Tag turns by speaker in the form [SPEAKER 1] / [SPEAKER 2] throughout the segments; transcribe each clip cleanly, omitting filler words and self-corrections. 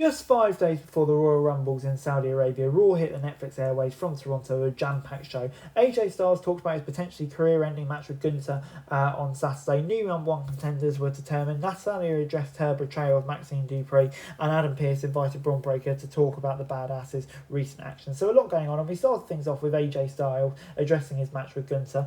[SPEAKER 1] Just 5 days before the Royal Rumbles in Saudi Arabia, Raw hit the Netflix airways from Toronto, a jam-packed show. AJ Styles talked about his potentially career-ending match with Gunther on Saturday. New #1 contenders were determined. Natalya addressed her betrayal of Maxine Dupree, and Adam Pearce invited Braun Breaker to talk about the Badass's recent actions. So a lot going on, and we started things off with AJ Styles addressing his match with Gunther,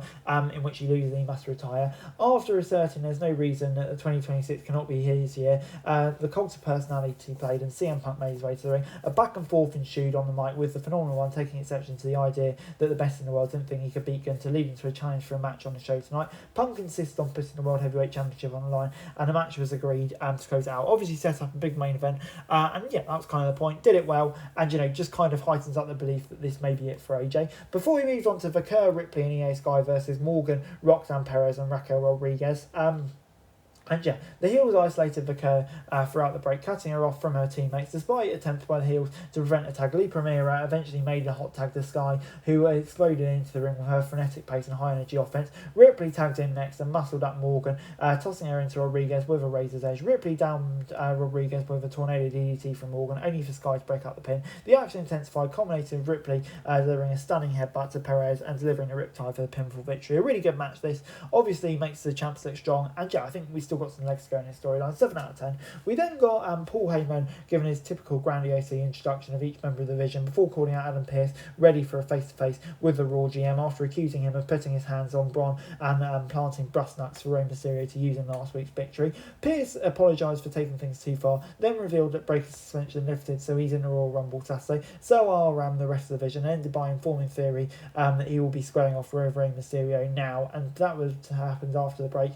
[SPEAKER 1] in which he loses and he must retire. After asserting there's no reason that the 2026 cannot be his year, the cult of personality played and CM Punk made his way to the ring. A back and forth ensued on the mic, with the Phenomenal One taking exception to the idea that the best in the world didn't think he could beat Gunther, leading to a challenge for a match on the show tonight. Punk insisted on putting the World Heavyweight Championship on the line, and the match was agreed to close it out. Obviously set up a big main event, and yeah, that was kind of the point. Did it well, and just kind of heightens up the belief that this may be it for AJ. Before we moved on to Vaquer, Ripley and EA Sky versus Morgan, Roxanne Perez and Raquel Rodriguez. And yeah, the heels isolated Vaquer throughout the break, cutting her off from her teammates, despite attempts by the heels to prevent a tag. Lee Primera eventually made a hot tag to Sky, who exploded into the ring with her frenetic pace and high-energy offense. Ripley tagged in next and muscled up Morgan, tossing her into Rodriguez with a razor's edge. Ripley downed Rodriguez with a tornado DDT from Morgan, only for Sky to break up the pin. The action intensified, culminating with Ripley delivering a stunning headbutt to Perez and delivering a riptide for the pinfall victory. A really good match this. Obviously makes the champs look strong, and yeah, I think we still got some legs to go in his storyline. 7 out of 10. We then got Paul Heyman giving his typical grandiose introduction of each member of the division before calling out Adam Pearce, ready for a face-to-face with the Raw GM after accusing him of putting his hands on Braun and planting breast nuts for Rey Mysterio to use in last week's victory. Pearce apologised for taking things too far, then revealed that Breaker's suspension lifted, so he's in the Royal Rumble Saturday. So are the rest of the division, ended by informing Theory that he will be squaring off with Rey Mysterio now, and that was happened after the break.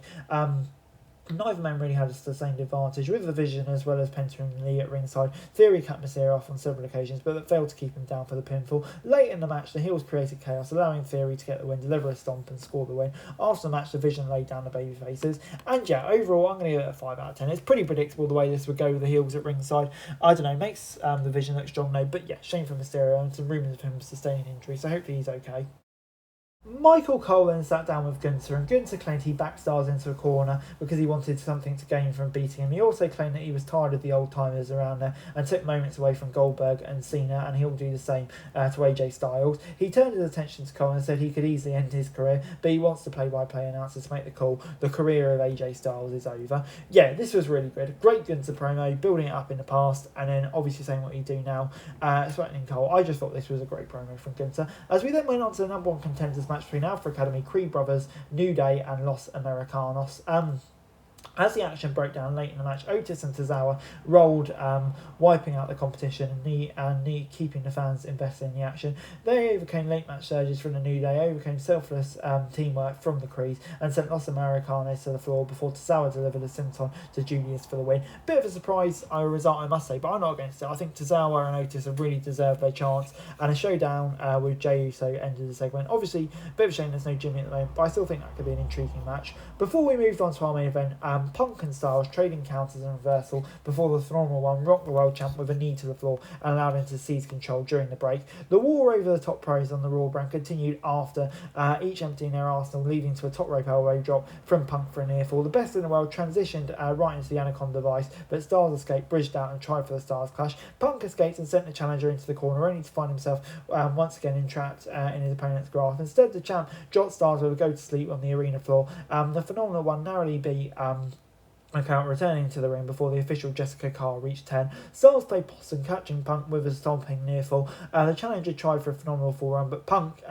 [SPEAKER 1] Neither men really had a sustained advantage, with the Vision as well as Penta and Lee at ringside. Theory cut Mysterio off on several occasions, but that failed to keep him down for the pinfall. Late in the match, the heels created chaos, allowing Theory to get the win, deliver a stomp and score the win. After the match, the Vision laid down the baby faces. And yeah, overall, I'm going to give it a 5 out of 10. It's pretty predictable the way this would go with the heels at ringside. I don't know, makes the Vision look strong though, but yeah, shame for Mysterio and some rumours of him sustaining injury, so hopefully he's okay. Michael Cole then sat down with Gunther, and Gunther claimed he backed Styles into a corner because he wanted something to gain from beating him. He also claimed that he was tired of the old timers around there and took moments away from Goldberg and Cena, and he'll do the same to AJ Styles. He turned his attention to Cole and said he could easily end his career, but he wants the play-by-play announcer to make the call. The career of AJ Styles is over. Yeah, this was really good. Great Gunther promo, building it up in the past, and then obviously saying what he'd do now, threatening Cole. I just thought this was a great promo from Gunther. As we then went on to the #1 contenders match between Alpha Academy, Creed Brothers, New Day and Los Americanos. As the action broke down late in the match, Otis and Tozawa rolled, wiping out the competition and keeping the fans invested in the action. They overcame late match surges from the New Day, overcame selfless teamwork from the Creed, and sent Los Americanos to the floor before Tozawa delivered a senton to Julius for the win. Bit of a surprise result, I must say, but I'm not against it. I think Tozawa and Otis have really deserved their chance, and a showdown with Jey Uso ended the segment. Obviously, a bit of a shame there's no Jimmy at the moment, but I still think that could be an intriguing match. Before we moved on to our main event, Punk and Styles trading counters and reversal before the Phenomenal One rocked the world champ with a knee to the floor and allowed him to seize control during the break. The war over the top pros on the Raw brand continued after each emptying their arsenal, leading to a top rope elbow drop from Punk for a near fall. The best in the world transitioned right into the Anaconda device, but Styles escaped, bridged out and tried for the Styles Clash. Punk escaped and sent the challenger into the corner, only to find himself once again entrapped in his opponent's grasp. Instead, the champ dropped Styles with a go to sleep on the arena floor. The Phenomenal One narrowly beat account, returning to the ring before the official Jessica Carr reached 10. Styles played possum, catching Punk with a stomping near fall. The challenger tried for a phenomenal full run, but Punk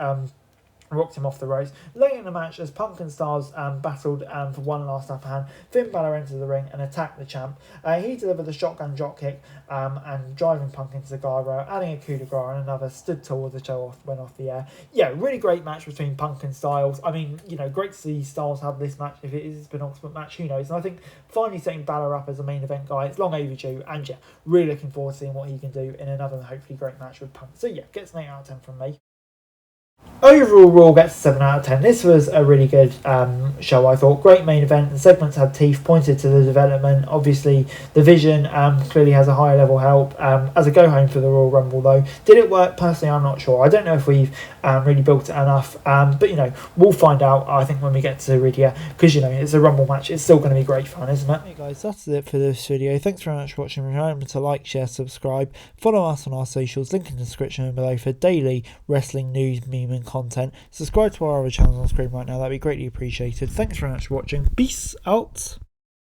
[SPEAKER 1] rocked him off the ropes. Late in the match, as Punk and Styles battled for one last upper hand, Finn Balor entered the ring and attacked the champ. He delivered the shotgun drop kick and driving Punk into the guardrail, adding a coup de grace and another, stood tall as the show went off the air. Yeah, really great match between Punk and Styles. I mean, great to see Styles have this match. If it is his penultimate match, who knows? And I think finally setting Balor up as a main event guy, it's long overdue, and yeah, really looking forward to seeing what he can do in another hopefully great match with Punk. So yeah, gets an 8 out of 10 from me. Overall, Raw gets a 7 out of 10. This was a really good show, I thought. Great main event. The segments had teeth, pointed to the development. Obviously, the vision clearly has a higher level help. As a go home for the Royal Rumble, though, did it work? Personally, I'm not sure. I don't know if we've really built it enough. But, we'll find out, I think, when we get to Iridia. Because, it's a Rumble match. It's still going to be great fun, isn't it? Hey, guys, that's it for this video. Thanks very much for watching. Remember to like, share, subscribe. Follow us on our socials. Link in the description below for daily wrestling news, meme, and content. Subscribe to our other channels on screen right now, that'd be greatly appreciated. Thanks very much for watching. Peace out.